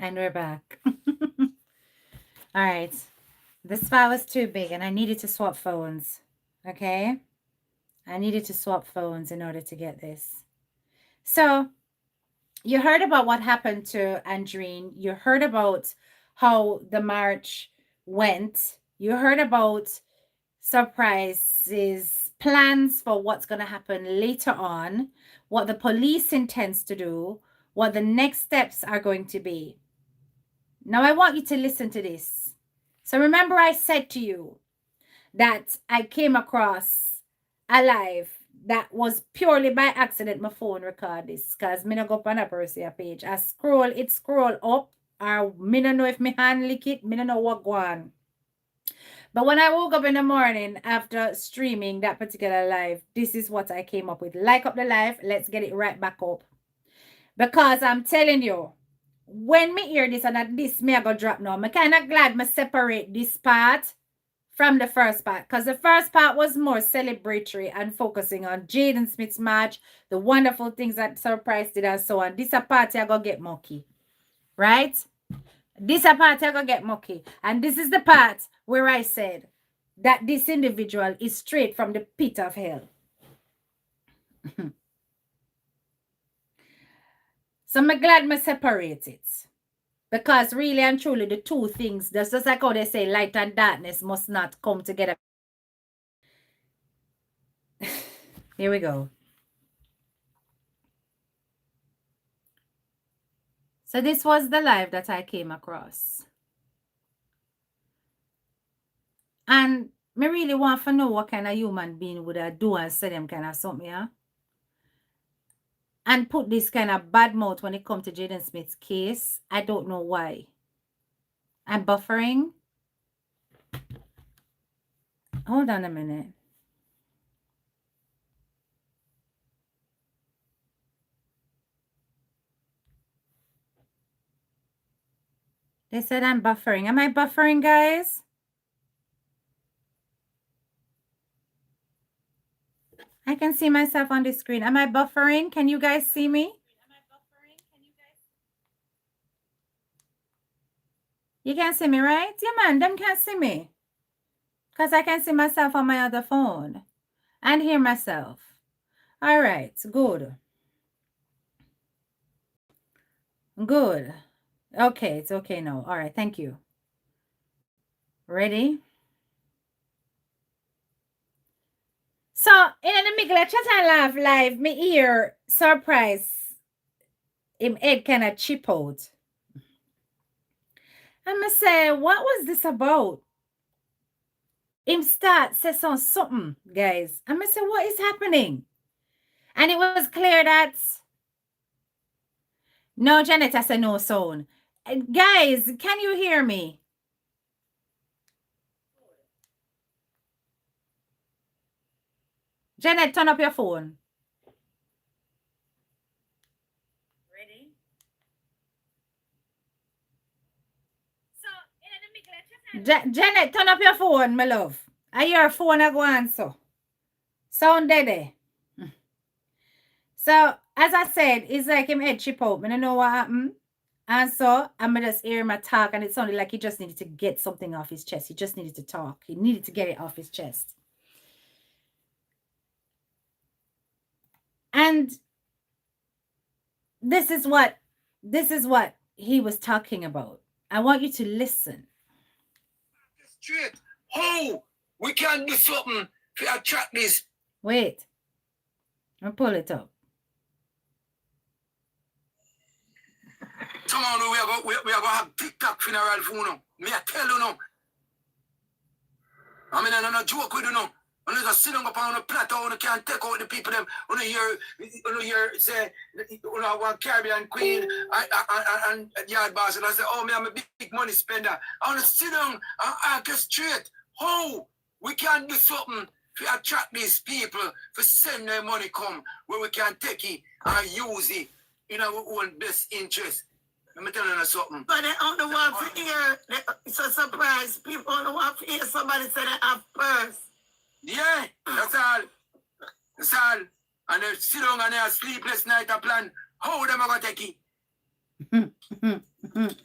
And we're back. All right. This file was too big and I needed to swap phones. Okay? I needed to swap phones in order to get this. So, you heard about what happened to Andreen. You heard about how the march went. You heard about Sirprise's plans for what's going to happen later on, what the police intends to do, what the next steps are going to be. Now, I want you to listen to this. So remember I said to you that I came across a live that was purely by accident. My phone record this because me no go on a person page. I scroll up, or me no know if me hand lick it, me no know what go on. But when I woke up in the morning after streaming that particular live, this is what I came up with. Like up the live, let's get it right back up. Because I'm telling you, when me hear this and that this me I go drop now, I'm kind of glad me separate this part from the first part. Because the first part was more celebratory and focusing on Jayden Smith's match, the wonderful things that Sirprise did and so on. This a party I go get mucky. Right? This a part I go get mucky. And this is the part where I said that this individual is straight from the pit of hell. So I'm glad I separate it. Because really and truly, the two things, that's just like how they say light and darkness must not come together. Here we go. So this was the live that I came across. And me really want to know what kind of human being would I do and say them kind of something, yeah? And put this kind of bad mouth when it comes to Jayden Smith's case. I don't know why. I'm buffering. Hold on a minute. They said I'm buffering. Am I buffering, guys? I can see myself on the screen. Am I buffering? Can you guys see me? You can see me, right? Yeah, man, them can't see me. Because I can see myself on my other phone and hear myself. All right, good. Good. Okay, it's okay now. All right, thank you. Ready? So, in the middle of chat and laugh live, me ear Sirprise. Him head kind of chip out. And me say, what was this about? Him start say something, guys. And me say, what is happening? And it was clear that no, Janet, I said no sound. Guys, can you hear me? Janet, turn up your phone. Ready? So, Janet, turn up your phone, my love. I hear phone I go answer. Sound dead. So, as I said, it's like him head chip out. I don't know what happened. And so, I'm just hearing my talk, and it sounded like he just needed to get something off his chest. He just needed to talk. He needed to get it off his chest. And this is what he was talking about. I want you to listen. Straight. How we can do something to attract this? Wait. I'll pull it up. Tomorrow we are going to have TikTok funeral for you. Me I tell you now. I mean, I'm not joke with you now. When you just sit on a plateau, you can't take out the people them. When you hear say, you know, one Caribbean queen and yard boss, and I say, oh, me I'm a big money spender. I want to sit down and orchestrate how we can do something to attract these people, to send their money come, where we can take it and use it in our own best interest. Let me tell you something. But they only want to hear, it's a surprise. People only want to hear somebody say they have purse. Yeah, that's all. That's all. And they sit down and they have sleepless night a plan. How them are going to take it? Make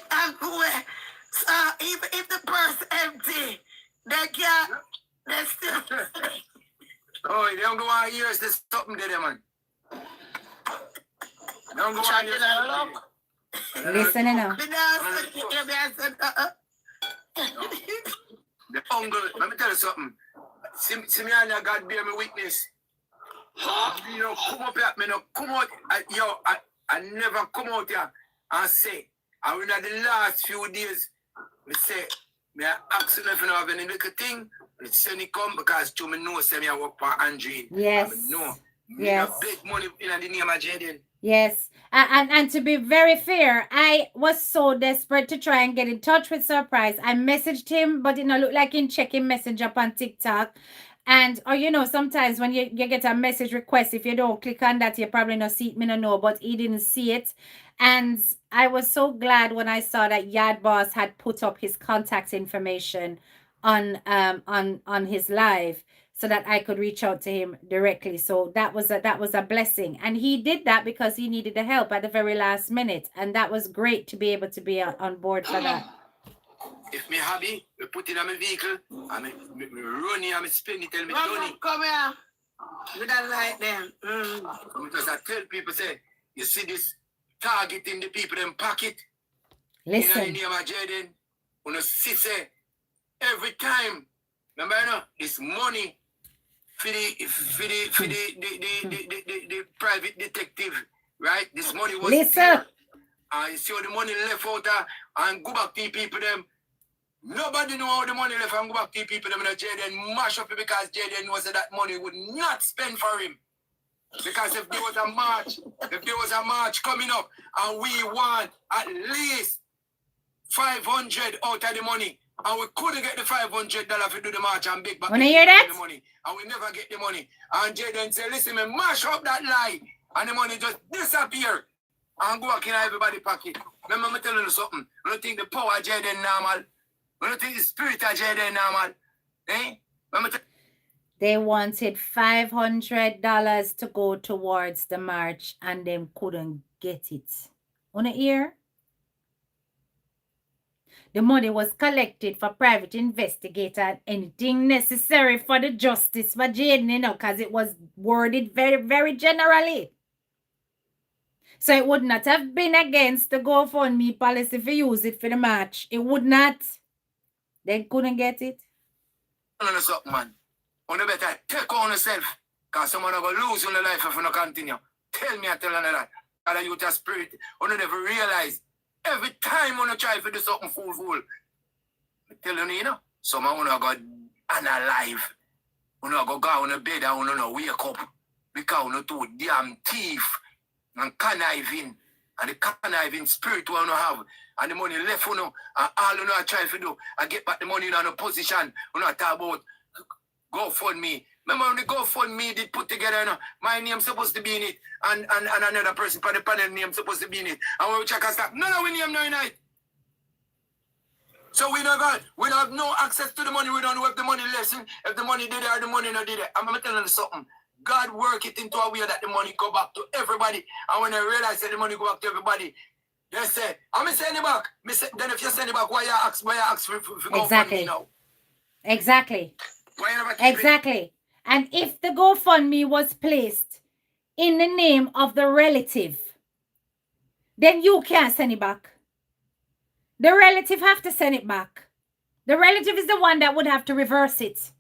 that cool. So even if the purse empty, they can't. They still. Oh, they don't go on years. There's something there, man. They don't go on years. Listen now. The uncle, let me tell you something. See me and God bear me witness. You know, come up here, me no come out. I never come out here and say. I will not the last few days. Me say, me ask you if you have any little thing. Me send it come because to me know say me I work for Andre. Yes. No. Yes. Me big money in the name of Jayden. Yes. And to be very fair, I was so desperate to try and get in touch with Sirprise. I messaged him, but it not look like him checking message up on TikTok. And, or you know, sometimes when you get a message request, if you don't click on that, you probably not see it, me no know, but he didn't see it. And I was so glad when I saw that Yard Boss had put up his contact information on his live, so that I could reach out to him directly. So that was a blessing. And he did that because he needed the help at the very last minute. And that was great to be able to be on board for that. If me hobby, me put it in my vehicle, and me run it and me spin it, tell me Mama, come here. We don't like them. Because I tell people, say, you see this targeting the people in pocket. Listen. In the name of Jayden, when you see, say, every time, remember, you know, it's money for the private detective, right? This money was Listen. you see how the money left out there and go back to the people them. Nobody know how the money left and go back to the people them. Jayden mash up it because Jayden knows that money would not spend for him. Because if there was a march coming up and we want at least 500 out of the money, and we couldn't get the $500 to do the march and big back. Wanna hear that? The money, and we never get the money. And Jayden said, listen, man, mash up that lie, and the money just disappear and go back in everybody's pocket. Remember me telling you something? I don't think the power of Jayden normal. I don't think the spirit of Jayden normal. Eh? They wanted $500 to go towards the march and them couldn't get it. Wanna hear? The money was collected for private investigator and anything necessary for the justice for Jayden, you know, because it was worded very, very generally. So it would not have been against the GoFundMe policy if you use it for the march. It would not. They couldn't get it. Something, man. You better take on yourself. Because someone will lose in the life if you don't continue. Tell me, I tell you that. That you have spirit. You never realize. Every time you try to do something fool. I tell you, know, someone will go unalive. You go on the bed and you wake up. Because you too damn thief and conniving. And the conniving spirit you have. And the money left and all you try to do and get back the money in a position. You talk about GoFundMe. Remember when the GoFundMe did put together, my name supposed to be in it, and another person for the panel name supposed to be in it. And when we check and stop, no, we name no in it. So we don't have no access to the money. We don't know if the money left, if the money did it or the money not did it. I'm telling you something. God work it into a way that the money go back to everybody. And when I realize that the money go back to everybody, they say, I'm sending it back. Then if you send it back, why you ask for GoFundMe now? Exactly. Exactly. And if the GoFundMe was placed in the name of the relative, then you can't send it back. The relative have to send it back. The relative is the one that would have to reverse it.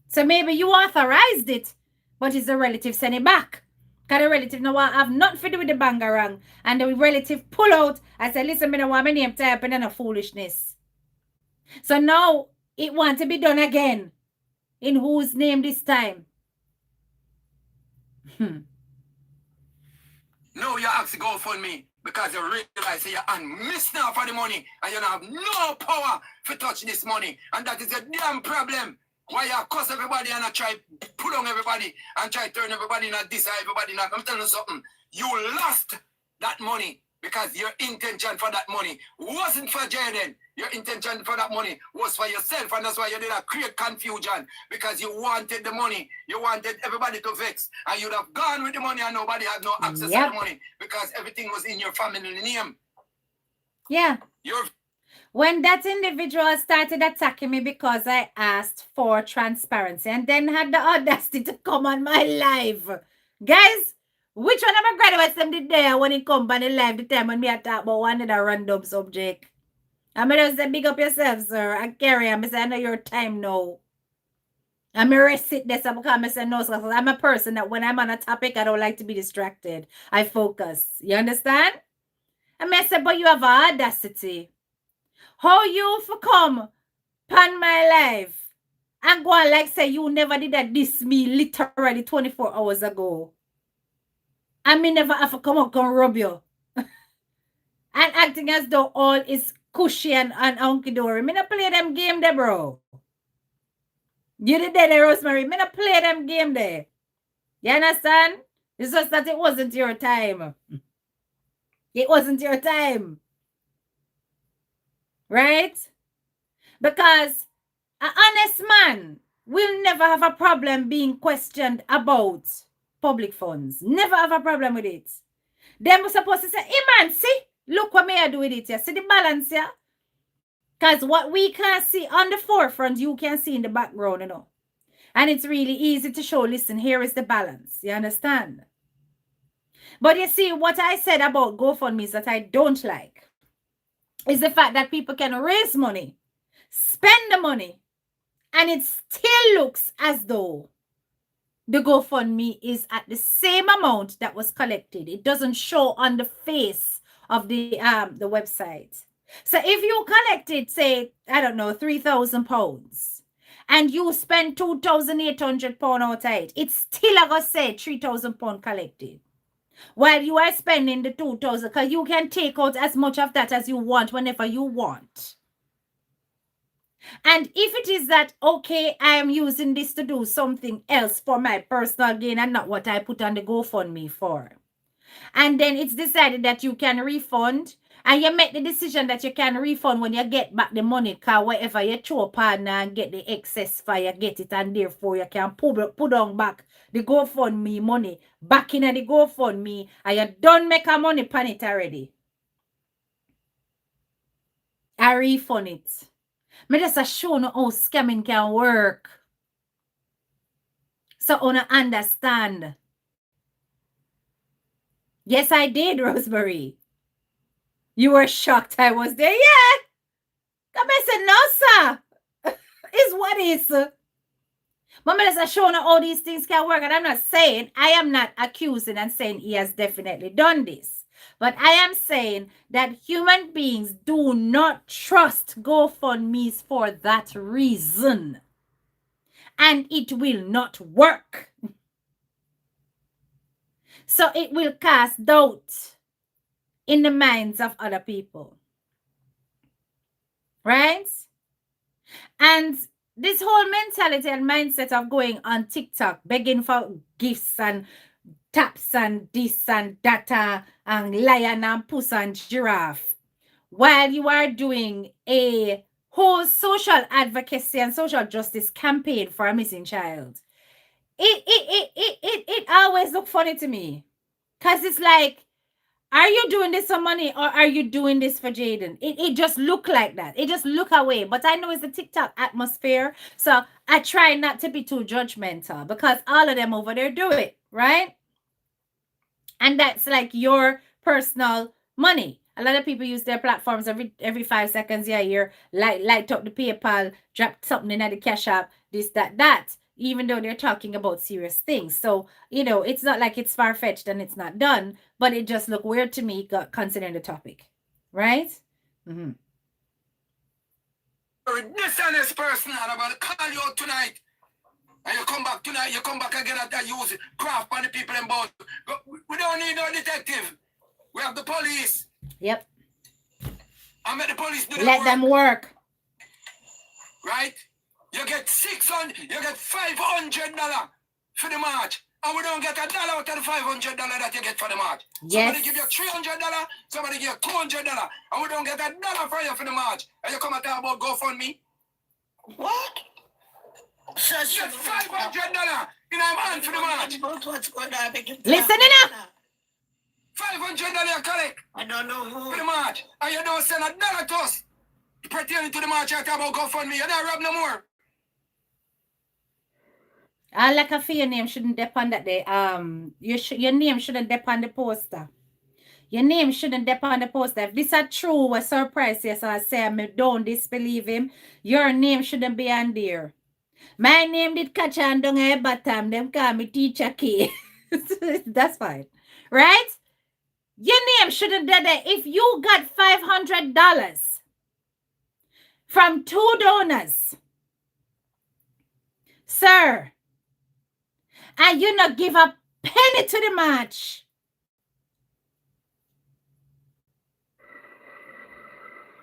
So maybe you authorized it, but it's the relative send it back. Because the relative no want have nothing to do with the bangarang. And the relative pull out and say, listen, I don't want my name to happen in a foolishness. So now it want to be done again. In whose name this time? No, you ask to GoFundMe because you realize you are missing out for the money and you don't have no power to touch this money. And that is a damn problem. Why you cuss everybody and I try pull on everybody and try turn everybody in a this everybody not. I'm telling you something. You lost that money Because your intention for that money wasn't for Jayden. Your intention for that money was for yourself, and that's why you did not create confusion, because you wanted the money. You wanted everybody to vex, and you'd have gone with the money and nobody had no access to the money because everything was in your family name. Yeah. When that individual started attacking me because I asked for transparency and then had the audacity to come on my live. Guys, which one of my graduates them did there when it come on the live the time when me talk about one of the random subject? I'm going to say, big up yourself, sir. I carry on. I say, I know your time now. I'm going to sit there because I say, no, so I'm a person that when I'm on a topic, I don't like to be distracted. I focus. You understand? I say, but you have audacity. How you for come pan my life and go on like say you never did that diss me literally 24 hours ago. And me never have to come up and rub you. And acting as though all is cushy and hunky-dory. Me not play them game there, bro. You did that, Rosemary. Me not play them game there. You understand? It's just that it wasn't your time. It wasn't your time. Right? Because an honest man will never have a problem being questioned about public funds. Never have a problem with it. Them supposed to say, hey man, see, look what me I do with it here. See the balance here? Because what we can't see on the forefront, you can see in the background, you know. And it's really easy to show, listen, here is the balance. You understand? But you see, what I said about GoFundMe is that I don't like is the fact that people can raise money, spend the money, and it still looks as though the GoFundMe is at the same amount that was collected. It doesn't show on the face of the website. So if you collected, say, I don't know, £3,000, and you spend £2,800 outside, it's still gonna say £3,000 collected. While you are spending the 2,000, because you can take out as much of that as you want whenever you want. And if it is that, okay, I am using this to do something else for my personal gain and not what I put on the GoFundMe for, and then it's decided that you can refund, and you make the decision that you can refund when you get back the money, because whatever you throw partner and get the excess for, you get it, and therefore you can put on back the GoFundMe money back in the GoFundMe, and you don't make a money pan it already. I refund it. Me just show you how scamming can work. So I understand. Yes, I did, Rosemary. You were shocked I was there. Yeah. Come and say, no, sir. It's what is. But me just show you how these things can work. And I'm not saying, I am not accusing and saying he has definitely done this. But I am saying that human beings do not trust GoFundMe's for that reason. And it will not work. So it will cast doubt in the minds of other people. Right? And this whole mentality and mindset of going on TikTok, begging for gifts and taps and this and that and lion and puss and giraffe, while you are doing a whole social advocacy and social justice campaign for a missing child, it always look funny to me, because it's like, are you doing this for money or are you doing this for Jayden? It just look like that. It just look away. But I know it's the TikTok atmosphere, so I try not to be too judgmental, because all of them over there do it, right? And that's like your personal money. A lot of people use their platforms every 5 seconds. Yeah, you're light up the PayPal, drop something in at the Cash App, this, that, even though they're talking about serious things. So, you know, it's not like it's far-fetched and it's not done, but it just looked weird to me considering the topic, right? Mm-hmm. You're a dishonest person, and I'm going to call you out tonight. And you come back tonight, you come back again after use craft on the people in both. We don't need no detective. We have the police. Yep. I met the police do Let them work. Right? You get $600, you get $500 for the march. and we don't get $1 out of the $500 that you get for the march. Yes. Somebody give you $300, somebody give you $200, and we don't get $1 for you for the march. And you come and talk about GoFundMe? What? Get $500 in our hand for the march. What's going on? Listening up. $500 collect I don't know for the who. march, and you don't send $1 to us. Pertaining to the march, I talk about GoFundMe. You're not rob no more. I like a for your name shouldn't depend that day. Your name shouldn't depend the poster. Your name shouldn't depend on the poster. If this are true, what Sirprise yes, I say I don't disbelieve him. Your name shouldn't be on there. My name did catch on down at bottom. Them call me Teacher K. That's fine. Right? Your name shouldn't be there. If you got $500 from 2 donors, sir, and you not give a penny to the march,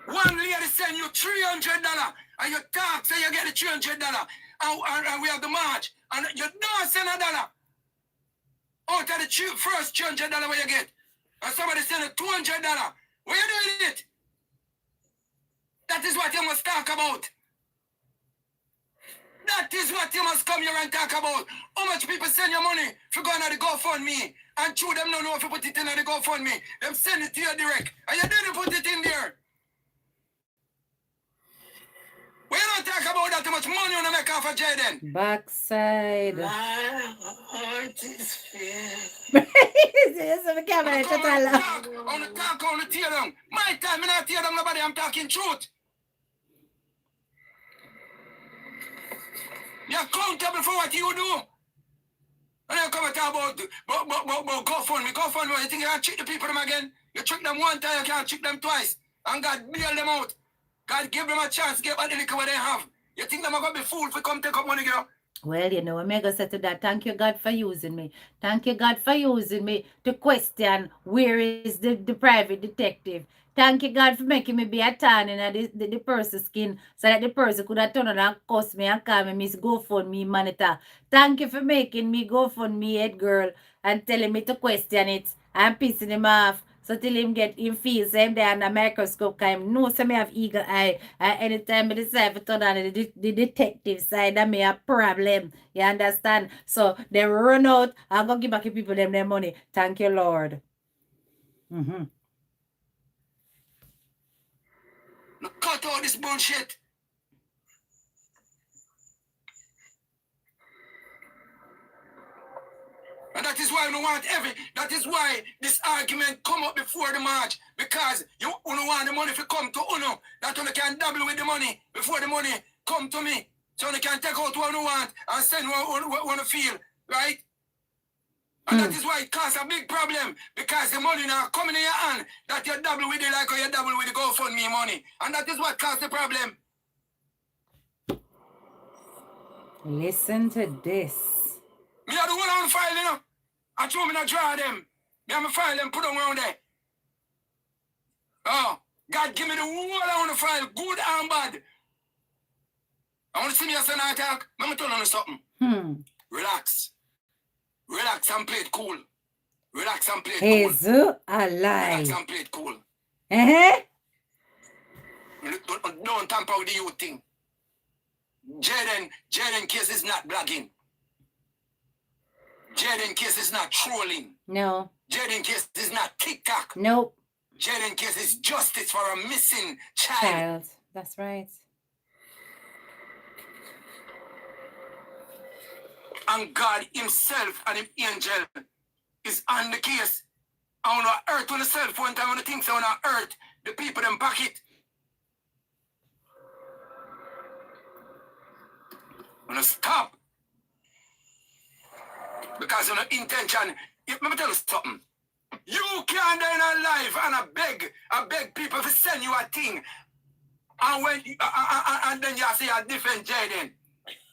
one lady send you $300, and you talk, say you get the $300, and we have the march, and you don't send $1 out of the first $300 where you get, and somebody send you $200. Where you doing it? That is what you must talk about. That is what you must come here and talk about. How much people send your money for going to the GoFundMe, and through them don't know if you put it in the GoFundMe. Them send it to you direct, and you didn't put it in there. We don't talk about that too much money on the make off of Jayden. backside. My heart is filled. Yes, we can't manage to tell her. On the talk, on the tear down. My time, I'm not tear down nobody, I'm talking truth. You're accountable for what you do. And you come and talk about GoFundMe. GoFundMe, you think you can trick the people them again? You trick them one time, you can't trick them twice. And God bail them out. God give them a chance to get what they have. You think them are going to be fooled for come take up money, girl? Well, you know, I'm going to say to that, thank you, God, for using me. Thank you, God, for using me to question where is the private detective. Thank you, God, for making me be a tan in the person's skin so that the person could have turned on and cuss me and call me Miss GoFundMe monitor. Thank you for making me GoFundMe head girl and telling me to question it and pissing him off. So till him feel same day under microscope, because him know me have eagle eye. And anytime I decide to turn on the detective side, that may a problem. You understand? So they run out and go give back the people them their money. Thank you, Lord. Mm-hmm. Cut out this bullshit. And that is why we want that is why this argument come up before the march. Because you want the money to come to Uno. That you can double with the money before the money come to me. So you can take out what you want and send what you feel. Right? And that is why it causes a big problem. Because the money now coming in your hand, that you double with it like you double with the GoFundMe money. And that is what caused the problem. Listen to this. Me are the one on the file, you know. I told me not draw them. Me have my file them put them around there. Oh, God give me the whole on the file, good and bad. I want to see me as an attack. Let me tell you something. Relax. Relax and play it cool. Relax and play it cool. Jesus alive. Relax and play it cool. Don't tamper with the youth thing. Jayden case is not blagging. Jayden case is not trolling. No. Jayden case is not TikTok. Nope. Jayden case is justice for a missing child. That's right. And God himself and him angel is on the case. I want to hurt on the cell phone time, I want to think so I want to hurt the people them back it. I want to stop. Because of the intention. Let me tell you something. You can't die in a life and I beg people to send you a thing. And when and then you say a different Jayden.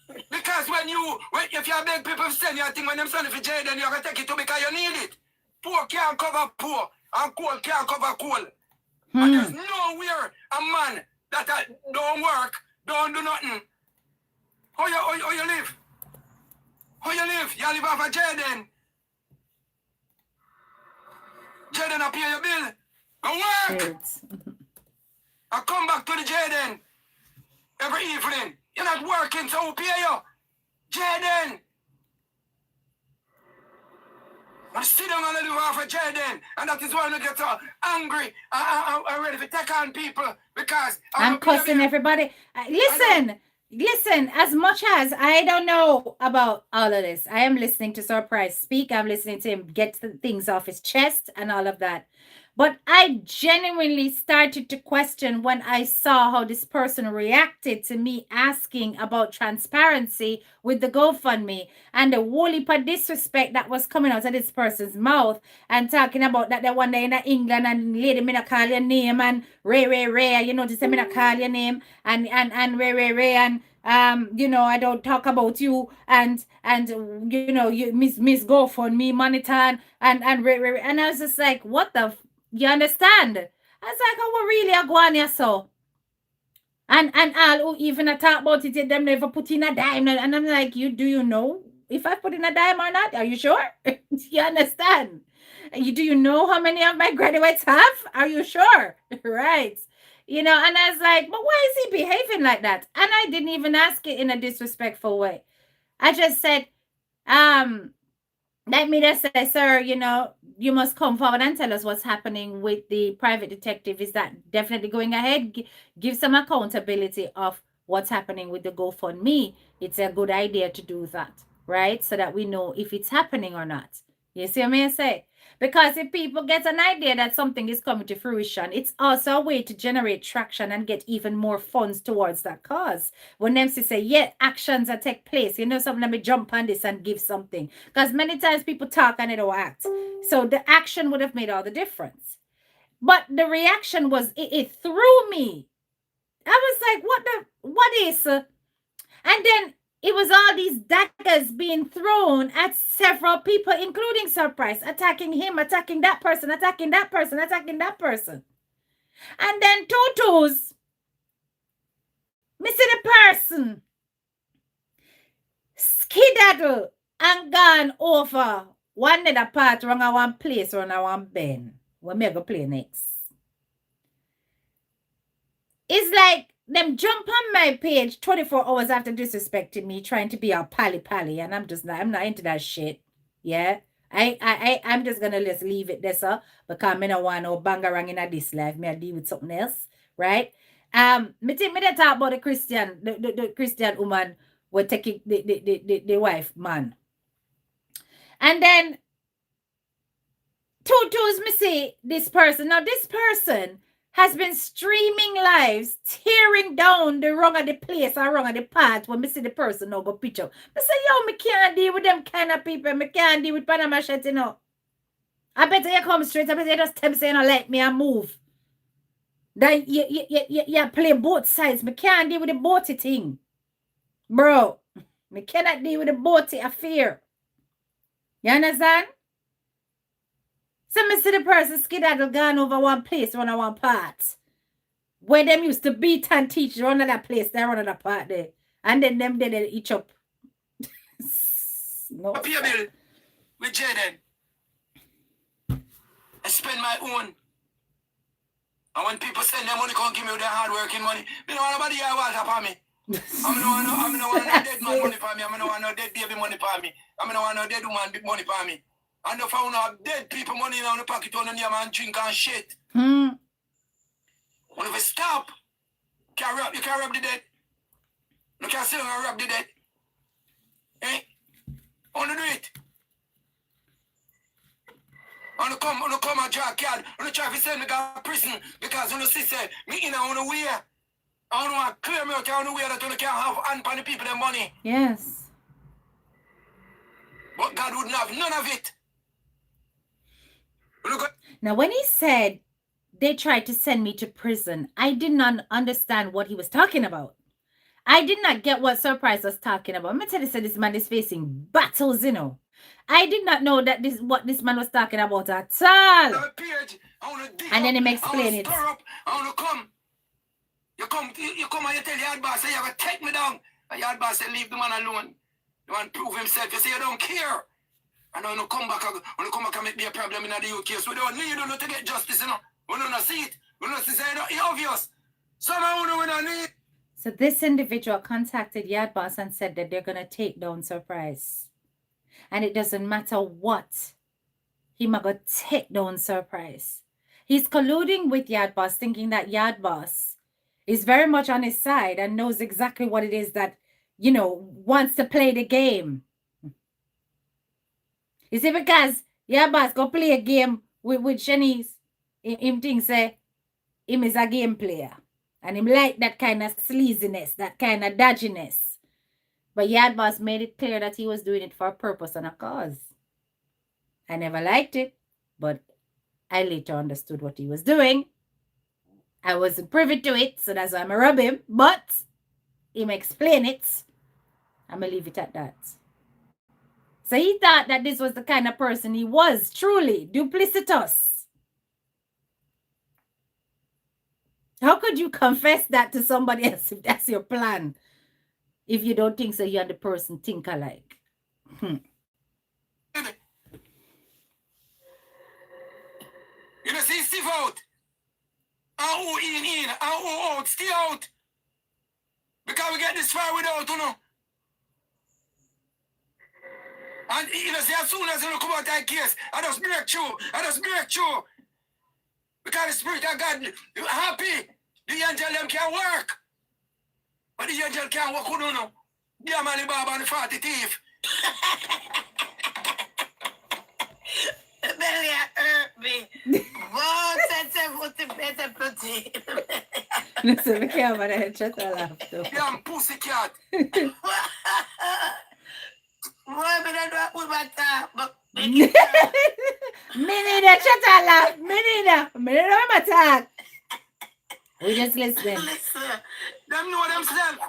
Because if you beg people to send you a thing, when them send it for Jayden, you're gonna take it to because you need it. Poor can't cover poor, and cold can't cover cold. And there's nowhere a man that don't work, don't do nothing. How you live? How you live? live? You live off of Jayden. Jayden, I pay your bill. Go work. I come back to the Jayden every evening. You're not working, so who pay you? Jayden. I sit down and live off of Jayden, and that is why I get so angry. I'm ready to take on people because I'm cussing everybody. Listen, as much as I don't know about all of this, I am listening to Sirprise speak. I'm listening to him get the things off his chest and all of that. But I genuinely started to question when I saw how this person reacted to me asking about transparency with the GoFundMe and the whole heap of disrespect that was coming out of this person's mouth and talking about that they one day in England and lady me not call your name and Ray, you know, to say me not call your name and Ray and you know, I don't talk about you and you know, you miss GoFundMe monitor and Ray and I was just like, what the you understand? I was like, oh, what really are going here so? And all who even talk about it, them never put in a dime. And I'm like, do you know if I put in a dime or not? Are you sure? You understand? Do you know how many of my graduates have? Are you sure? Right. You know, and I was like, but why is he behaving like that? And I didn't even ask it in a disrespectful way. I just said, let me just say, sir, you know, you must come forward and tell us what's happening with the private detective. Is that definitely going ahead? Give some accountability of what's happening with the GoFundMe. It's a good idea to do that, right? So that we know if it's happening or not. You see what I say? Because if people get an idea that something is coming to fruition, it's also a way to generate traction and get even more funds towards that cause. When them say, yeah, actions that take place, you know, something, let me jump on this and give something. Because many times people talk and they don't act. So the action would have made all the difference. But the reaction was, it threw me. I was like, what is? And then it was all these daggers being thrown at several people, including Sirprise, attacking him, attacking that person, attacking that person, attacking that person. And then Tutus, missing the person, skidaddle and gone over one other part, wrong at one place, wrong at one bend. When me go play next. It's like them jump on my page 24 hours after disrespecting me, trying to be a pally, and I'm not into that shit. Yeah. I'm just gonna just leave it there, sir, because I don't want no bangarang in this life. Me I deal with something else, right? Me talk about the Christian woman will take the wife man. And then Tutus me say this person. Now this person has been streaming lives, tearing down the wrong of the place or wrong of the path when me see the person now go picture. I say, yo, me can't deal with them kind of people. Me can't deal with Panama shit, you know. I better you come straight. I better you just tell me say you don't like me and move. Then you play both sides. Me can't deal with the boaty thing. Bro, me cannot deal with the boaty affair. You understand? So me see the person skedaddle gone over one place, run on one part. Where them used to beat and teach, run on that place, they run on that part there. And then them they each up. No. I pay a bill with Jayden. I spend my own. And when people send their money, come give me their hard working money. Me don't want nobody here want to pay me. I'm no want no dead man money for me. I'm no want no dead baby money for me. I'm no want no dead woman money for me. And if I want to have dead people money in the pocket on the name and drink and shit. When if you stop, you can rub the dead. You can sit down and rub the dead. Eh? I want to do it. I want to come and draw a card. I want to try to send me to prison because when you see say, me in I want to wear. I want to clear me out. I want to wear that you can't have hand on the people their money. Yes. But God wouldn't have none of it. Now, when he said they tried to send me to prison, I did not understand what he was talking about. I did not get what Sirprise was talking about. I'm going to tell you, this man is facing battles, you know. I did not know that what this man was talking about at all. And then he explained it. I want to come. You come and you tell yard boss, say you have to take me down. And yard boss say, leave the man alone. You want to prove himself. You say you don't care. And when you come back and make me a problem in the UK. So we don't need you to get justice, you know. We don't see it. We don't see it's obvious. Somehow we don't need. So this individual contacted Yard Boss and said that they're going to take down Sirprise. And it doesn't matter what. He might go take down Sirprise. He's colluding with Yard Boss, thinking that Yard Boss is very much on his side and knows exactly what it is that, you know, wants to play the game. You see, because Yard Boss go play a game with Shanice, him thinks him is a game player. And him like that kind of sleaziness, that kind of dodginess. But Yard Boss made it clear that he was doing it for a purpose and a cause. I never liked it, but I later understood what he was doing. I wasn't privy to it, so that's why I'm going to rub him. But him explain it. I'm going to leave it at that. So he thought that this was the kind of person he was, truly duplicitous. How could you confess that to somebody else if that's your plan? If you don't think so, you and the person think alike. You know, see Steve out. Who in, who out, stay out. Because we get this far without, you know. And, you know, see, as soon as you come out that case, I just break through. Because the Spirit of God, you're happy. The angel them can work. But the angel can't work, you know. Yeah, man, Baba and the 40 thief. Belly hurt me. Whoa, that's a better protein. Listen, we can't have a chat a laugh though. Damn pussycat. Why me not do a put my top? But Me need a chat a laugh. Me need a talk. We just listen. listen. Them know themselves.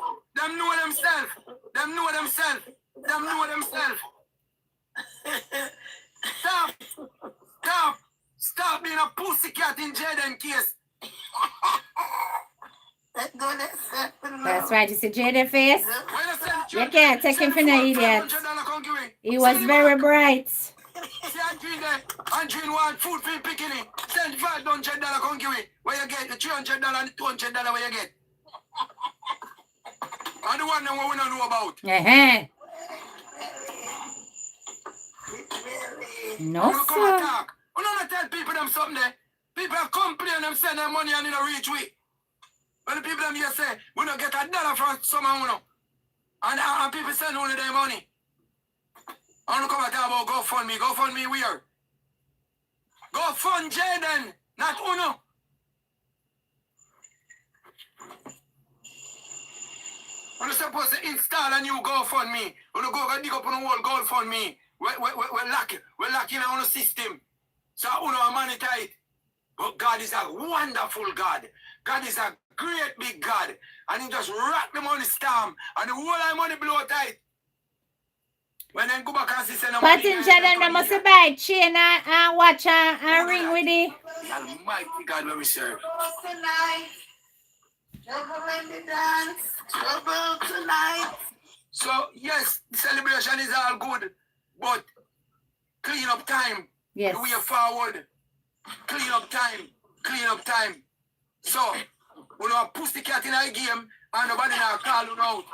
Stop being a pussycat in Jayden case. That's right. You see Jayden face? You can't take him for no idiot. He was very bright. See, Andrew want food for picking it. Send $500 come give it. Where you get the $300 and the $200 where you get. And the one that we don't know about. No, Come sir. talk. We don't tell people them something there. People are complaining them send their money and you don't reach we. When the people them here say, we don't get $1 from someone, you know. And people send only their money. I don't come and talk about GoFundMe. GoFundMe where? Go fund Jayden, not Uno. We're supposed to install a new GoFundMe. We're going to go dig up on the whole GoFundMe. We're lacking on the system. So Uno are monetize. But God is a wonderful God. God is a great big God. And he just rock the money storm. And the whole of money blow tight. When then go back and see no But in Jayden, they must buy chain and watch and ring with it. The Almighty God where we serve. Tonight. Trouble in the dance. Trouble tonight. So, yes, the celebration is all good. But clean up time. Yes. The way forward. Clean up time. So, we don't pussycat in our game and nobody now call you out.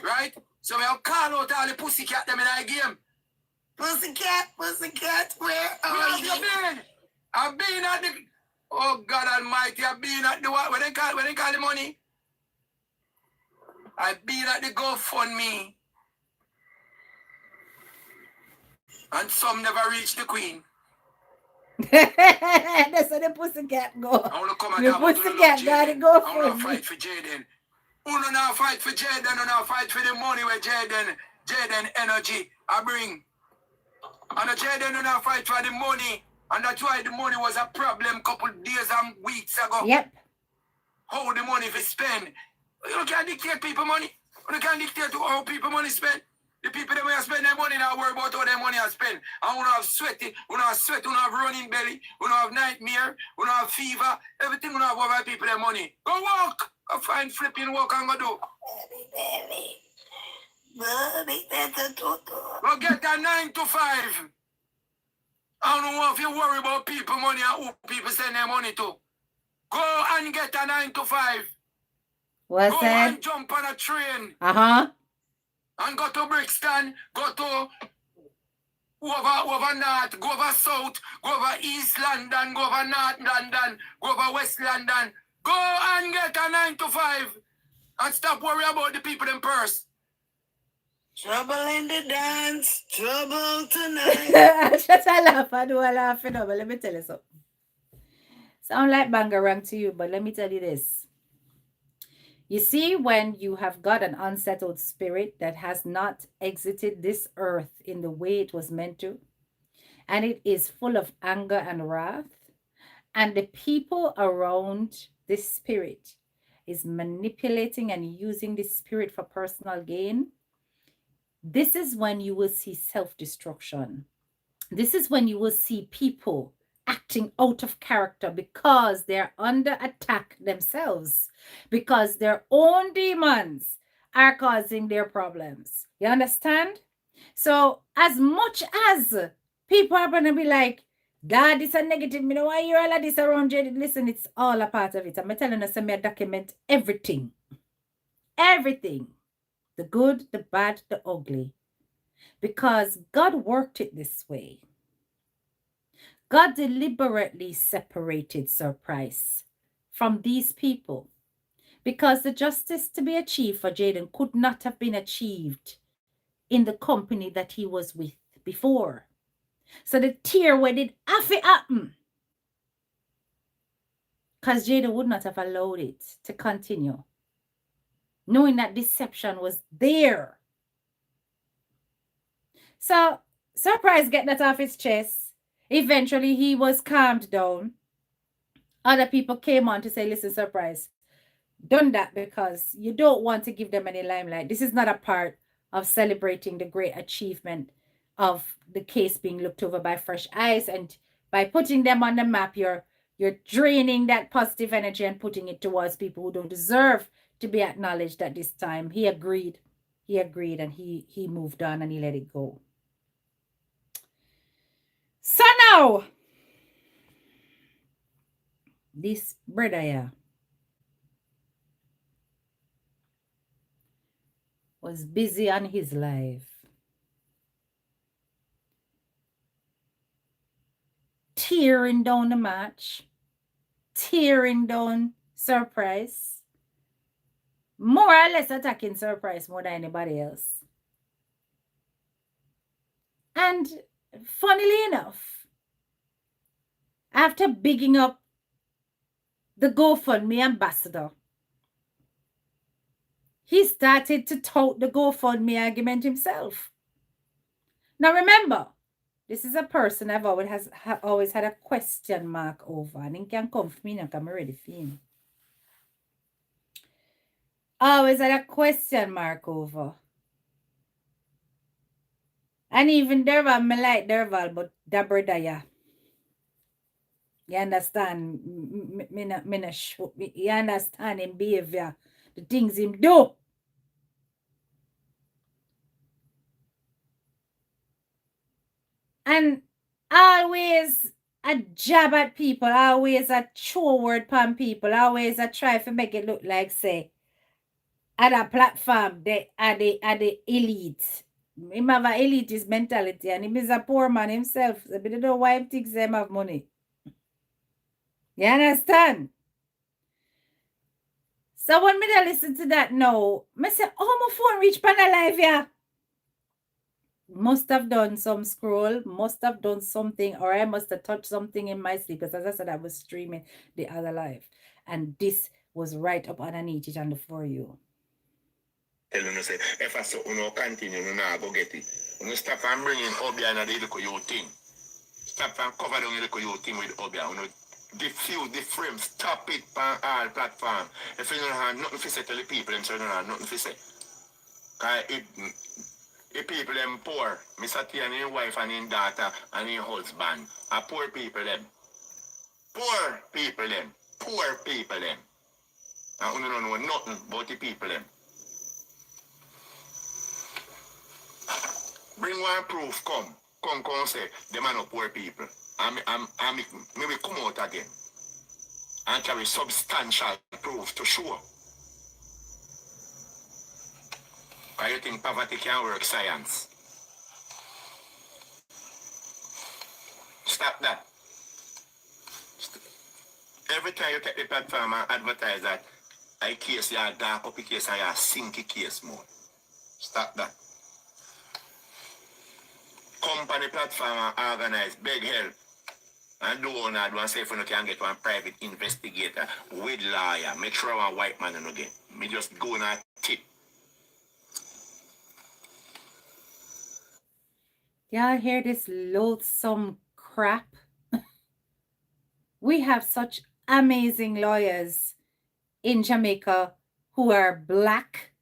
Right? So we have call out all the pussycat them in our game. Pussycat, where are you? I've been at the... Oh, God Almighty, I've been at the... What they call the money? I've been at the GoFundMe. And some never reach the Queen. That's how the pussycat go. I want to come and The talk about pussycat gotta go I want for to fight for Jayden. Who do not fight for Jayden, who not fight for the money where Jayden energy I bring. And the Jayden do not fight for the money. And that's why the money was a problem couple days and weeks ago. Yep. How the money is spent. You can't dictate people money. You can't dictate how people money spend. The people that may spend their money now worry about how their money is spent. And we don't have sweaty, we don't have running belly, we don't have nightmare, we don't have fever, everything we don't have over people their money. Go walk, go find flipping work and go do. Baby. Go get a 9 to 5. I don't know if you worry about people money and who people send their money to. Go and get a 9 to 5. What's Go that? and jump on a train. Uh-huh. And go to Brixton. Go to over North. Go over South. Go over East London. Go over North London. Go over West London. Go and get a 9 to 5. And stop worrying about the people in purse. Trouble in the dance, trouble tonight. Just a laugh. I do a laugh, but let me tell you something. Sound like bangarang to you, but let me tell you this. You see, when you have got an unsettled spirit that has not exited this earth in the way it was meant to, and it is full of anger and wrath, and the people around this spirit is manipulating and using this spirit for personal gain, this is when you will see self-destruction. This is when you will see people acting out of character because they're under attack themselves, because their own demons are causing their problems. You understand? So as much as people are going to be like, God, this is a negative, you know why you're all of this around Jayden? Listen, it's all a part of it. I'm telling you, I document everything. Everything. The good, the bad, the ugly. Because God worked it this way. God deliberately separated Sirprise from these people because the justice to be achieved for Jayden could not have been achieved in the company that he was with before. So the tear where did have it happen? Because Jayden would not have allowed it to continue, knowing that deception was there. So Sirprise get that off his chest. Eventually, he was calmed down. Other people came on to say, listen, Sirprise, done that because you don't want to give them any limelight. This is not a part of celebrating the great achievement of the case being looked over by fresh eyes. And by putting them on the map, you're draining that positive energy and putting it towards people who don't deserve to be acknowledged at this time. He agreed. He agreed, and he moved on and he let it go. So now, this brother here was busy on his life, tearing down the match, tearing down Sirprise, more or less attacking Sirprise more than anybody else. And funnily enough, after bigging up the GoFundMe ambassador, he started to tout the GoFundMe argument himself. Now remember, this is a person I've always had a question mark over. And he can come for me now, I'm ready for him. Always had a question mark over. And even Derval, me like Derval, but that brother, yeah. You understand? You understand him behavior, the things him do. And always a jab at people, always a throw word upon people, always a try to make it look like, say, at a platform, they are the elite. Him have an elitist mentality, and him is a poor man himself. So they don't know why he thinks them have money. You understand? So when me listen to that now, me say, oh, my phone reach pan alive, yeah. Must have done some scroll, must have done something, or I must have touched something in my sleep, because as I said, I was streaming the other live. And this was right up underneath it and for you. Tell them, say, if I say, continue, go get it. Stop and bring in Obia and the little you thing. Stop and cover down the little you thing with Obia. Diffuse the frame, stop it on all platform. If you don't have nothing to say, tell the people, them say, don't have nothing to say. Because the people them poor. Mr. T and his wife and his daughter and his husband are poor people them. Poor people them. Poor people them. And you don't know nothing about the people them. Bring one proof, come say, them are not poor people. Me will come out again and carry substantial proof to show. Because you think poverty can work science. Stop that. Every time you take the platform and advertise that I case you dark up case and you sinky case more. Stop that. Company platform and organize, beg help. And do one and say if you can get one private investigator with lawyer, make sure one white man no get. Me just go on a tip. Y'all hear this loathsome crap? We have such amazing lawyers in Jamaica who are black,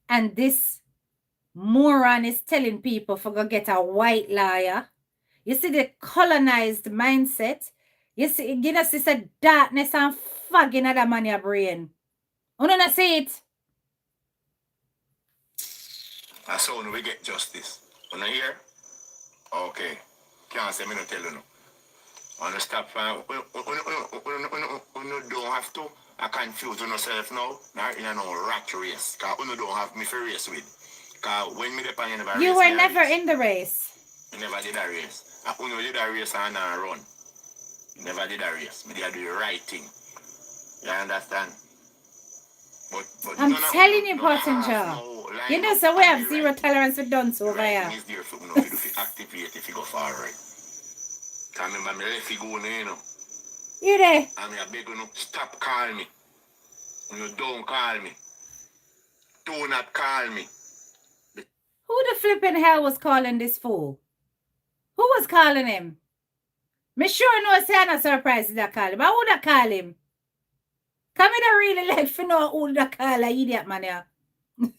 and this moron is telling people for go get a white lawyer. You see the colonized mindset. You see, you know, see the darkness and fog in that man your brain. You don't see it. That's how we get justice. You know here? Okay. Can't say me no tell you no. On stop you don't have to. I confuse yourself now. Now in no rat race. Because you don't have me for race with. Because when me depend on never you race, were never in the race. I never did a race. I only did a race and I run. Never did a race. Me did do the right thing. You understand? But I'm telling you, Pottinger. You know, so we have zero tolerance for dunce over here. Is there for you to activate if you go far right. Because remember, me left you go, you know. You there? And I beg you, stop calling me. You don't call me. Do not call me. Who the flipping hell was calling this fool? Who was calling him? Me sure no say no surprise that call him. But who that call him? Come in a really like for know who that call a idiot man here. Who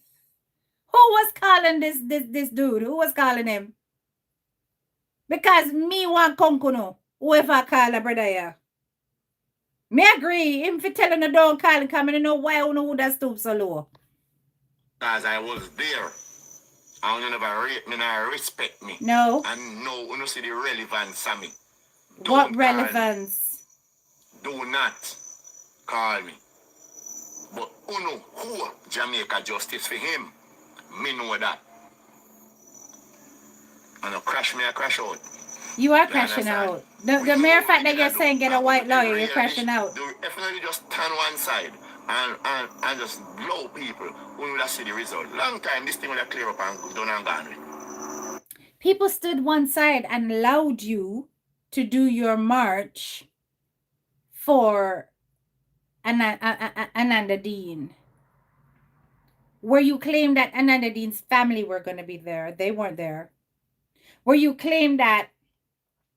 was calling this dude? Who was calling him? Because me want konkuno. Whoever call a brother here. Me agree. Him for telling the don't call him come and know why I know who that stoop so low. Because I was there. And you never rate me nor respect me. No. And no, you see the relevance of me. What relevance? Do not call me. But you know who Jamaica justice for him. Me know that. And you crash me, I crash out. You are crashing out. The mere fact that you're saying get a white lawyer, you're crashing out. Definitely just turn one side and just blow people when we see the result. Long time this thing will clear up and done and gone. People stood one side and allowed you to do your march for Ananda Dean, where you claimed that Ananda Dean's family were going to be there. They weren't there. Where you claimed that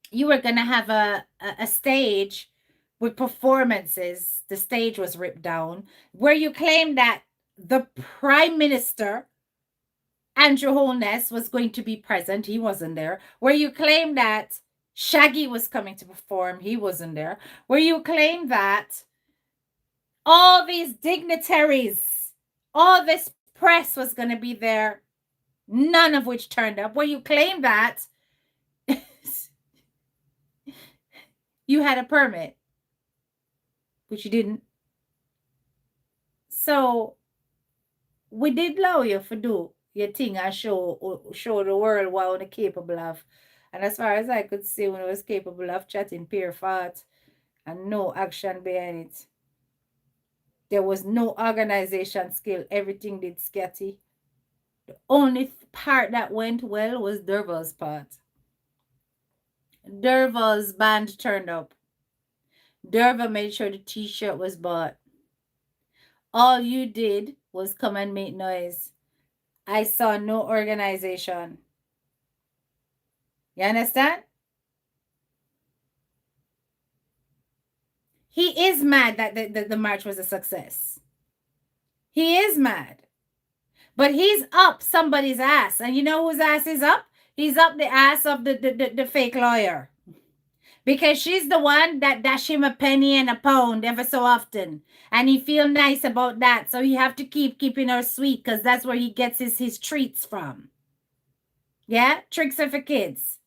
you were going to have a stage with performances. The stage was ripped down. Where you claimed that the Prime Minister, Andrew Holness, was going to be present. He wasn't there. Where you claimed that Shaggy was coming to perform. He wasn't there. Where you claimed that all these dignitaries, all this press was going to be there, none of which turned up. Where you claimed that you had a permit, which you didn't. So we did allow you to do your thing and show the world what we're capable of. And as far as I could see, when I was capable of chatting pure thought and no action behind it. There was no organization skill. Everything did scatty. The only part that went well was Derval's part. Derval's band turned up. Derval made sure the t-shirt was bought. All you did was come and make noise. I saw no organization. You understand? He is mad that the march was a success. He is mad. But he's up somebody's ass. And you know whose ass is up? He's up the ass of the fake lawyer. Because she's the one that dash him a penny and a pound ever so often. And he feel nice about that. So he have to keeping her sweet because that's where he gets his treats from. Yeah, tricks are for kids.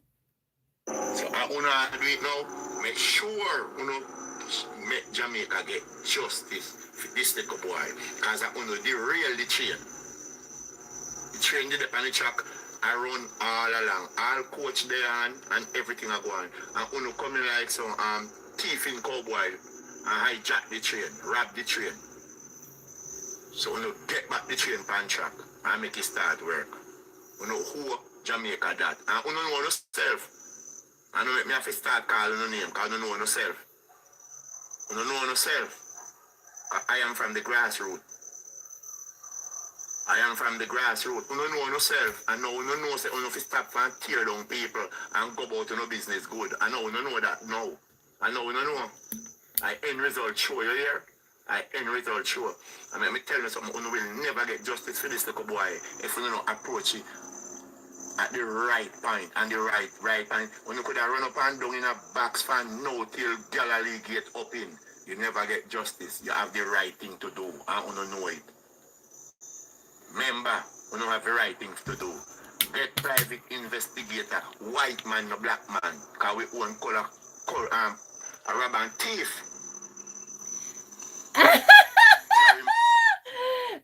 So I wanna do it now. Make sure make Jamaica get justice for this little boy. Because I wanna the real the chain. The train did up on the track. I run all along. All coach there and everything I go on. And uno coming like some thief in cowboy and hijack the train, rob the train. So uno get back the train pan track and make it start work. Uno who Jamaica that. And uno know yourself. I know make me have to start calling no name because I don't know yourself. You don't know yourself. I am from the grassroots. I am from the grassroots. You don't know yourself. And now you don't know say you have to stop and tear down people and go about your business good. I know you don't know that now. I know you don't know. I end result show you here. I end result show. And let me tell you something, you will never get justice for this little boy if you don't approach it at the right point and the right point. When you could have run up and down in a box fan no till Galilee get up in, you never get justice. You have the right thing to do and you don't know it. Remember, you don't have the right things to do. Get private investigator, white man, no black man, because we own color a robber and thief.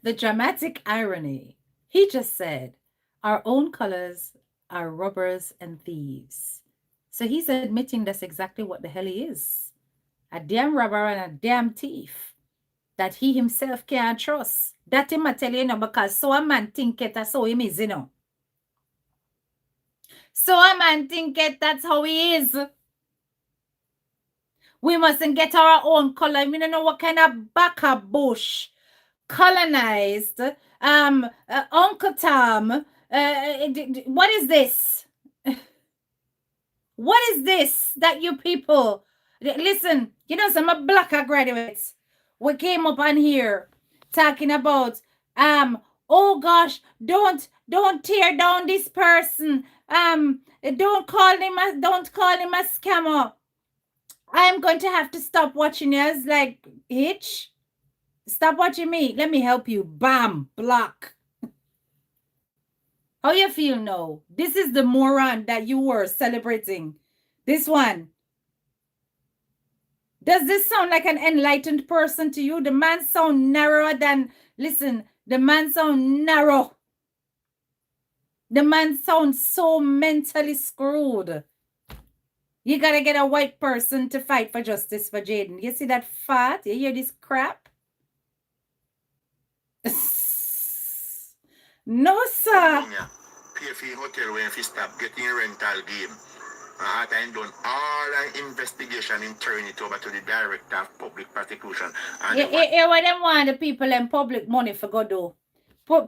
The dramatic irony. He just said, our own colors are robbers and thieves. So he's admitting that's exactly what the hell he is. A damn robber and a damn thief that he himself can't trust. That him I tell you, because so a man think it, that's how him is, So a man think it, that's how he is. We mustn't get our own color. We don't know what kind of baka bush colonized Uncle Tom. What is this? What is this that you people listen? Some black graduates. We came up on here talking about oh gosh, don't tear down this person. Don't call him a scammer. I'm going to have to stop watching you. It's like, Hitch, stop watching me. Let me help you. Bam, block. How you feel now? This is the moron that you were celebrating. This one. Does this sound like an enlightened person to you? The man sound narrower than, listen, the man sound narrow. The man sounds so mentally screwed. You gotta get a white person to fight for justice for Jayden. You see that fat? You hear this crap? No, sir. Pay for hotel when you stop getting rental game. After I done all an investigation and turn it over to the director of public prosecution. Yeah, what them want the people in public money for go do?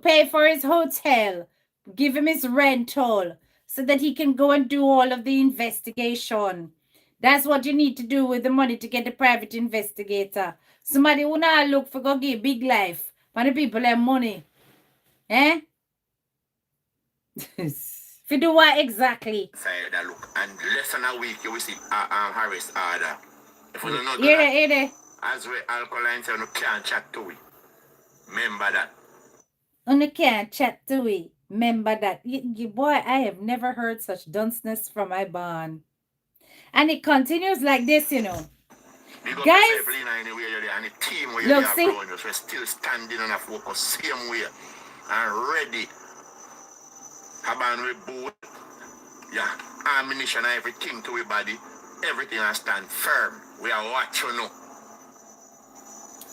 Pay for his hotel, give him his rental, so that he can go and do all of the investigation. That's what you need to do with the money to get the private investigator. Somebody who not look for go give big life for the people have money. Eh? If you do what exactly? Side look, and less than a week you will see Harris order. If you don't know that, as we alkaline say, you can't chat to it. Remember that. You can't chat to it. Remember that. You boy, I have never heard such dunceness from my barn. And it continues like this, guys. And the team where look, see? We're still standing on a focus same way and ready. Haban with boot, yeah, ammunition and everything to your body. Everything has stand firm. We are watching now.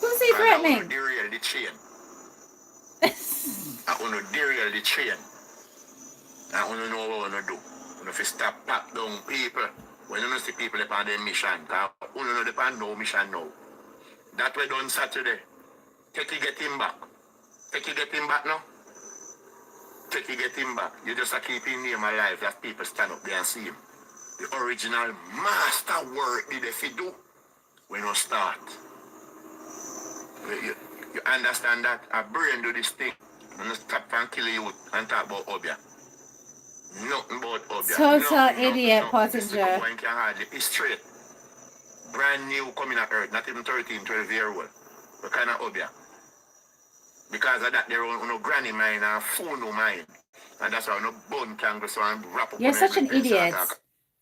Who's he threatening? I want to derail the chain. I want to derail the chain. I want to know what I want to do. I want to stop pack down people. When you don't see people upon their mission, because you don't know upon no mission now. That we done Saturday. Take you get him back. Take you get him back now. Take you get him back. You just keep his name alive that people stand up there and see him. The original master work did if you do when you start. You understand that? A brain do this thing. I'm not stop and kill you and talk about Obia. Nothing about Obia. Total idiot, passenger. One can hardly be straight. Brand new coming to earth, not even 13, 12 year old. What kind of Obia? Because of that, they're on no granny mind and phone no mind. And that's why no bone can go so and wrap up You're on such an every place and idiot. attack.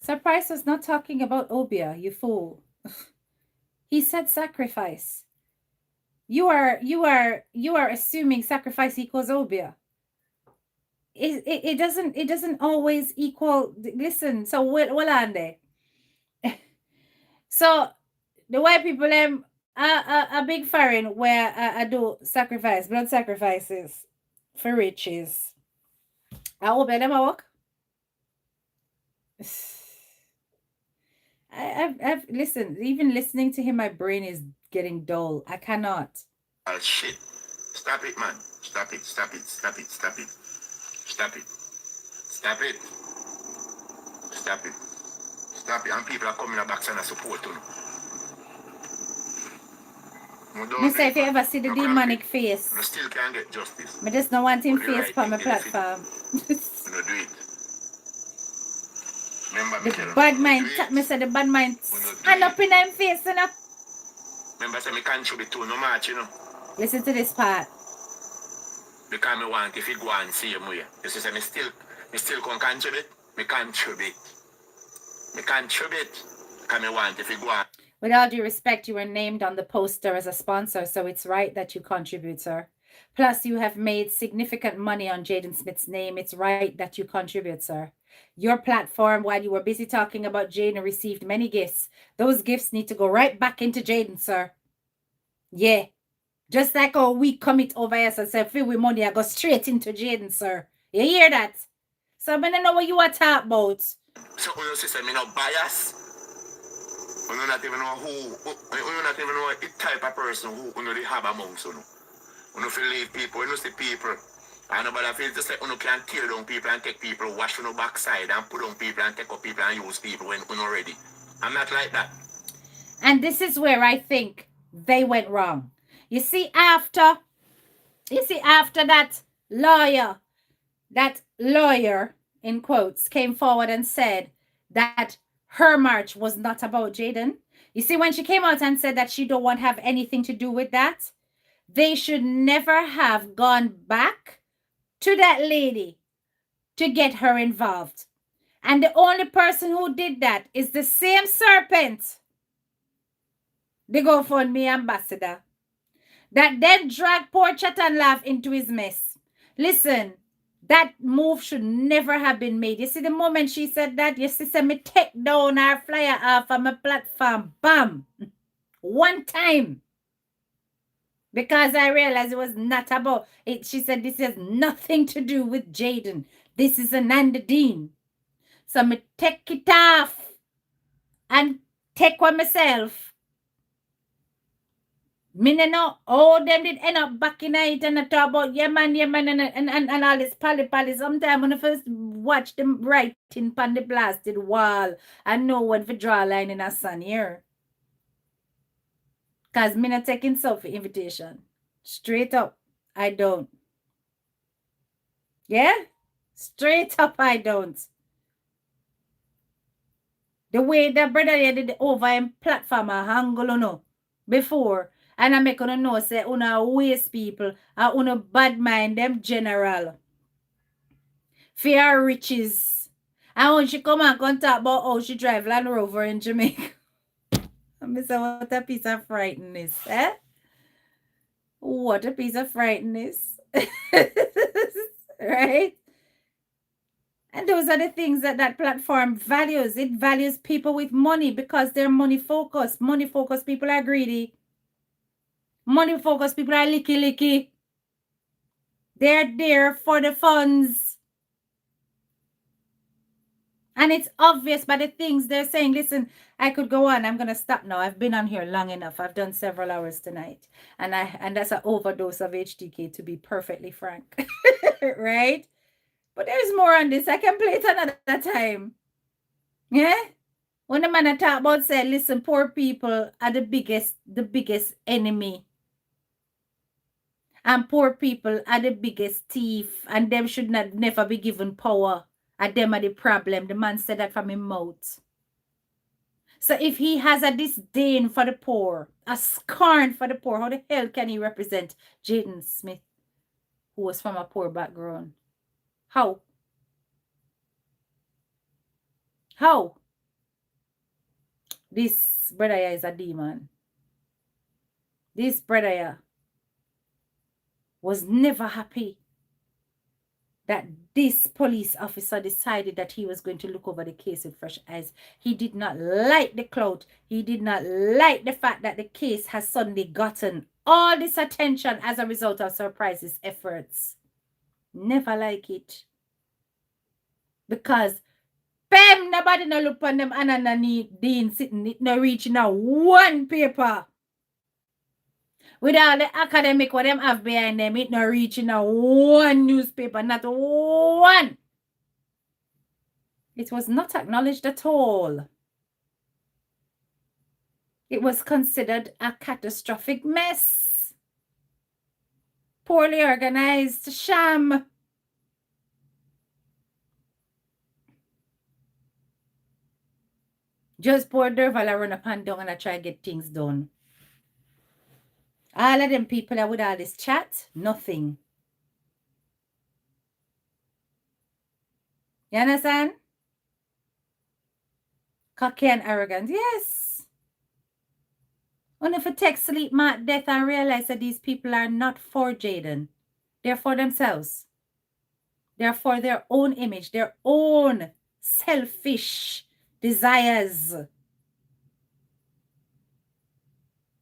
Sirprise was not talking about Obia, you fool. He said sacrifice. You are assuming sacrifice equals Obia. It doesn't always equal. Listen, so well on there. So the white people a big foreign where I do sacrifice, blood sacrifices for riches. I hope them a work. I've listen, even listening to him, my brain is getting dull. I cannot. Oh shit. Stop it, man. Stop it, stop it, stop it, stop it. Stop it. Stop it. Stop it. Stop it. And people are coming back and support you. Me say if you ever see the demonic face, you still can't get justice. I just don't want him But the face right on my thing, get it. platform. You know, do it. Remember me tell The you, bad you know, mind, do it. me say the bad mind You know, do stand up it. in them face, you know. Remember say me contribute to no match, you know. Listen to this part. Because me want if you go and see him way. You see, say me still can contribute. Me contribute. Me contribute. Because me want if you go and... With all due respect, you were named on the poster as a sponsor, so it's right that you contribute, sir. Plus, you have made significant money on Jayden Smith's name. It's right that you contribute, sir. Your platform, while you were busy talking about Jayden, received many gifts. Those gifts need to go right back into Jayden, sir. Yeah. Just like how we commit over here, so say, feel with money, I go straight into Jayden, sir. You hear that? So I don't know what you are talking about. So you say me no bias? You not even know you not even know the type of person who you know they have amongst you. You know, feel leave people, you know, see people. And nobody feels just like you can kill down people and take people, wash on the backside and put on people and take up people and use people when you're not ready. I'm not like that. And this is where I think they went wrong. You see, after that lawyer, in quotes, came forward and said that her march was not about Jayden. You see, when she came out and said that she don't want to have anything to do with that, they should never have gone back to that lady to get her involved. And the only person who did that is the same serpent, the GoFundMe ambassador, that then dragged poor Chat and Laugh into his mess. Listen, that move should never have been made. You see, the moment she said that, your sister me take down her flyer off of my platform. Bam! One time. Because I realized it was not about it. She said, this has nothing to do with Jayden. This is Ananda Dean. So me take it off and take one myself. Me know all them did end up back in it and I talk about yeah man, and all this pally. Sometimes when I first watch them writing on the blasted wall, I know what to draw a line in a sun here. Cause me not taking selfie invitation. Straight up, I don't. Yeah? Straight up, I don't. The way that brother here did over in platform a angle, no, before. And I make you know, say, una waste people, una bad mind, them general. Fear riches. And when she come and come talk about how she drive Land Rover in Jamaica. I say, what a piece of frightenness, eh? What a piece of frightenness. Right? And those are the things that that platform values. It values people with money because they're money focused. Money focused people are greedy. Money focused people are licky. They're there for the funds. And it's obvious by the things they're saying. Listen, I could go on. I'm going to stop now. I've been on here long enough. I've done several hours tonight. And that's an overdose of HDK, to be perfectly frank. Right? But there's more on this. I can play it another time. Yeah? When the man talk about say, listen, poor people are the biggest enemy. And poor people are the biggest thief. And them should not never be given power. And them are the problem. The man said that from his mouth. So if he has a disdain for the poor, a scorn for the poor, how the hell can he represent Jayden Smith, who was from a poor background? How? How? This brother here is a demon. This brother here was never happy that this police officer decided that he was going to look over the case with fresh eyes. He did not like the clout. He did not like the fact that the case has suddenly gotten all this attention as a result of Sirprise's efforts. Never like it. Because bam, nobody no look on them and Dean sitting, it no reaching out one paper. With all the academic what them have behind them, it no reaching out one newspaper, not one. It was not acknowledged at all. It was considered a catastrophic mess. Poorly organized sham. Just poor Derval run up and down and I try to get things done. All of them people are with all this chat, nothing. You understand? Cocky and arrogant, yes. And if you take sleep, mark death and realize that these people are not for Jayden. They're for themselves. They're for their own image, their own selfish desires.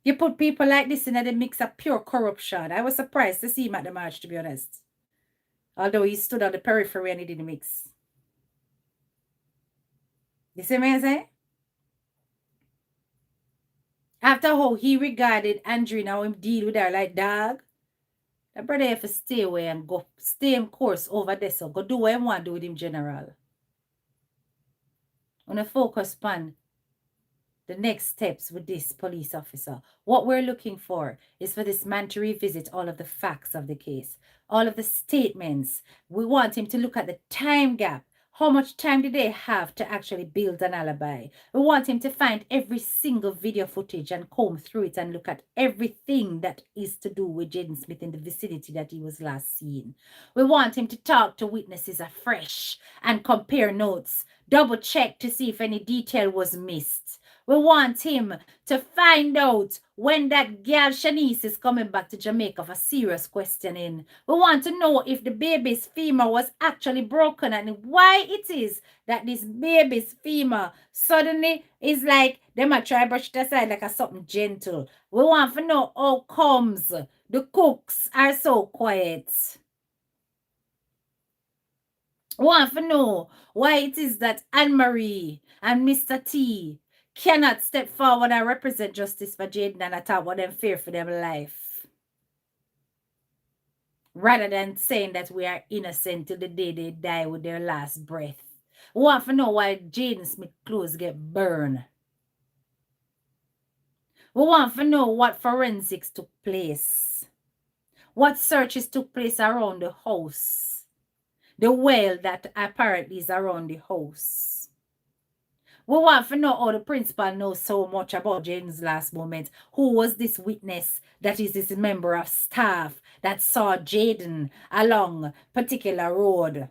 You put people like this in the mix of pure corruption. I was surprised to see him at the march, to be honest. Although he stood on the periphery and he didn't mix. You see what I'm saying? After how he regarded Andrew, now him deal with her like dog. The brother have to stay away and go stay in course over there. So go do what he want to do with him general. On a focus on the next steps with this police officer. What we're looking for is for this man to revisit all of the facts of the case, all of the statements. We want him to look at the time gap. How much time did they have to actually build an alibi? We want him to find every single video footage and comb through it and look at everything that is to do with Jayden Smith in the vicinity that he was last seen. We want him to talk to witnesses afresh and compare notes, double check to see if any detail was missed. We want him to find out when that girl Shanice is coming back to Jamaica for serious questioning. We want to know if the baby's femur was actually broken and why it is that this baby's femur suddenly is like, them a try brush it aside like a something gentle. We want to know how comes the cooks are so quiet. We want to know why it is that Anne-Marie and Mr. T cannot step forward and represent justice for Jayden and talk about them fear for their life. Rather than saying that we are innocent till the day they die with their last breath. We want to know why Jayden Smith's clothes get burned. We want to know what forensics took place. What searches took place around the house. The well that apparently is around the house. We want to know how the principal knows so much about Jayden's last moment. Who was this witness that is this member of staff that saw Jayden along particular road?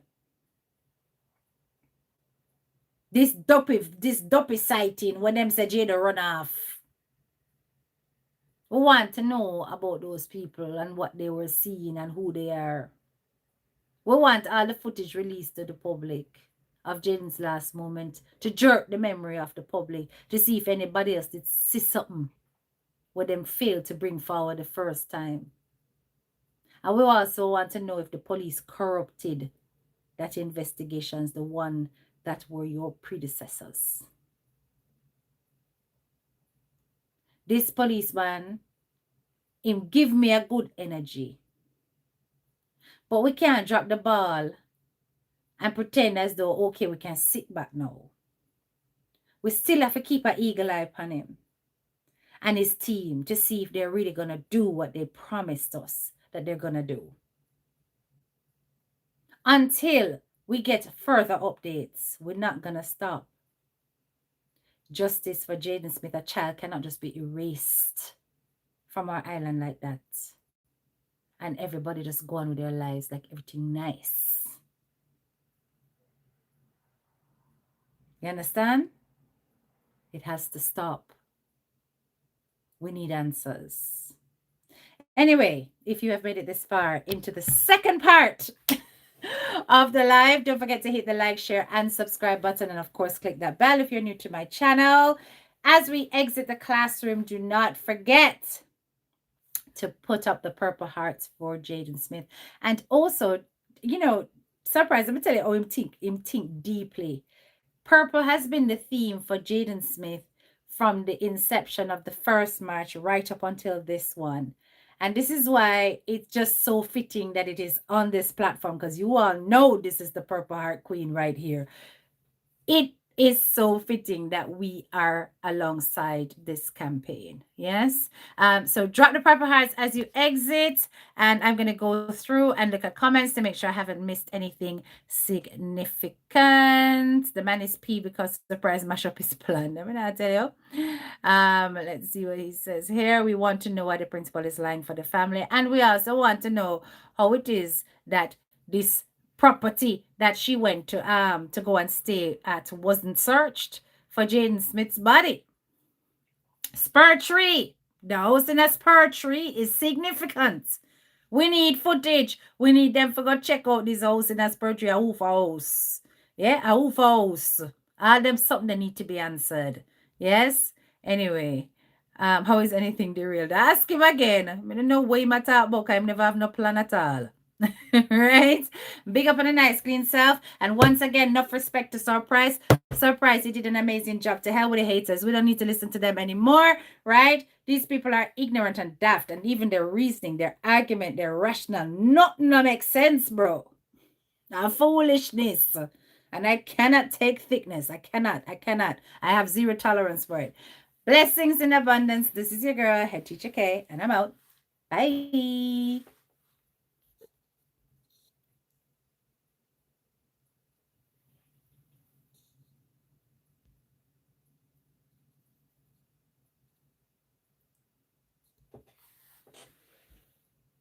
This dopey sighting when them say Jayden run off. We want to know about those people and what they were seeing and who they are. We want all the footage released to the public of Jayden's last moment to jerk the memory of the public to see if anybody else did see something where them failed to bring forward the first time. And we also want to know if the police corrupted that investigations, the one that were your predecessors. This policeman, him give me a good energy. But we can't drop the ball and pretend as though, okay, we can sit back now. We still have to keep an eagle eye on him and his team to see if they're really going to do what they promised us that they're going to do. Until we get further updates, we're not going to stop. Justice for Jayden Smith, a child cannot just be erased from our island like that. And everybody just go on with their lives like everything nice. You understand? It has to stop. We need answers. Anyway, if you have made it this far into the second part of the live, don't forget to hit the like, share, and subscribe button. And of course, click that bell if you're new to my channel. As we exit the classroom, do not forget to put up the purple hearts for Jayden Smith. And also, surprise, let me tell you, him think deeply. Purple has been the theme for Jayden Smith from the inception of the first march right up until this one. And this is why it's just so fitting that it is on this platform, because you all know this is the Purple Heart Queen right here. It is so fitting that we are alongside this campaign. Yes. So drop the purple hearts as you exit, and I'm going to go through and look at comments to make sure I haven't missed anything significant. The man is P because surprise mashup is planned. Let me not tell you. Let's see what he says here. We want to know why the principal is lying for the family, and we also want to know how it is that this property that she went to go and stay at wasn't searched for Jayden Smith's body. Spur tree. The house in a spur tree is significant. We need footage. We need them to go check out this house in a spur tree, a hoof house. Yeah, a hoof house. All them something that need to be answered. Yes? Anyway, how is anything derailed? Ask him again. I don't know what he talk about. I never have no plan at all. Right? Big up on a nice clean self. And once again, enough respect to Sirprise. Sirprise, you did an amazing job. To hell with the haters. We don't need to listen to them anymore, right? These people are ignorant and daft, and even their reasoning, their argument, their rationale, nothing makes sense, bro. Now foolishness. And I cannot take thickness. I cannot. I have zero tolerance for it. Blessings in abundance. This is your girl, Head Teacher K, and I'm out. Bye.